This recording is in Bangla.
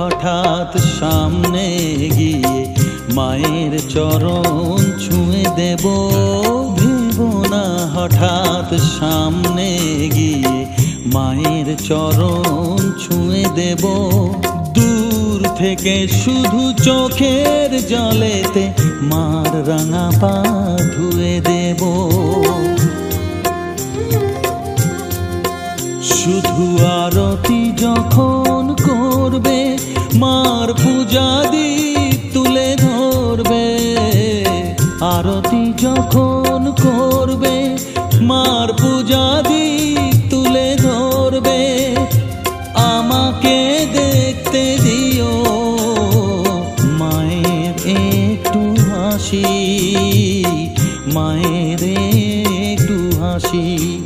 হঠাৎ সামনে গিয়ে মায়ের চরণ ছুঁয়ে দেব। ভেব না হঠাৎ সামনে গিয়ে মায়ের চরণ ছুঁয়ে দেব। দূর থেকে শুধু চোখের জলেতে মার রাঙা পা ধুয়ে দেব। শুধু আরতি যখন করবে মার পূজা দীপ তুলে ধরবে। আরতি যখন করবে মার পূজা দীপ তুলে ধরবে। আমাকে দেখতে দিও মায়ের একটু হাসি, মায়ের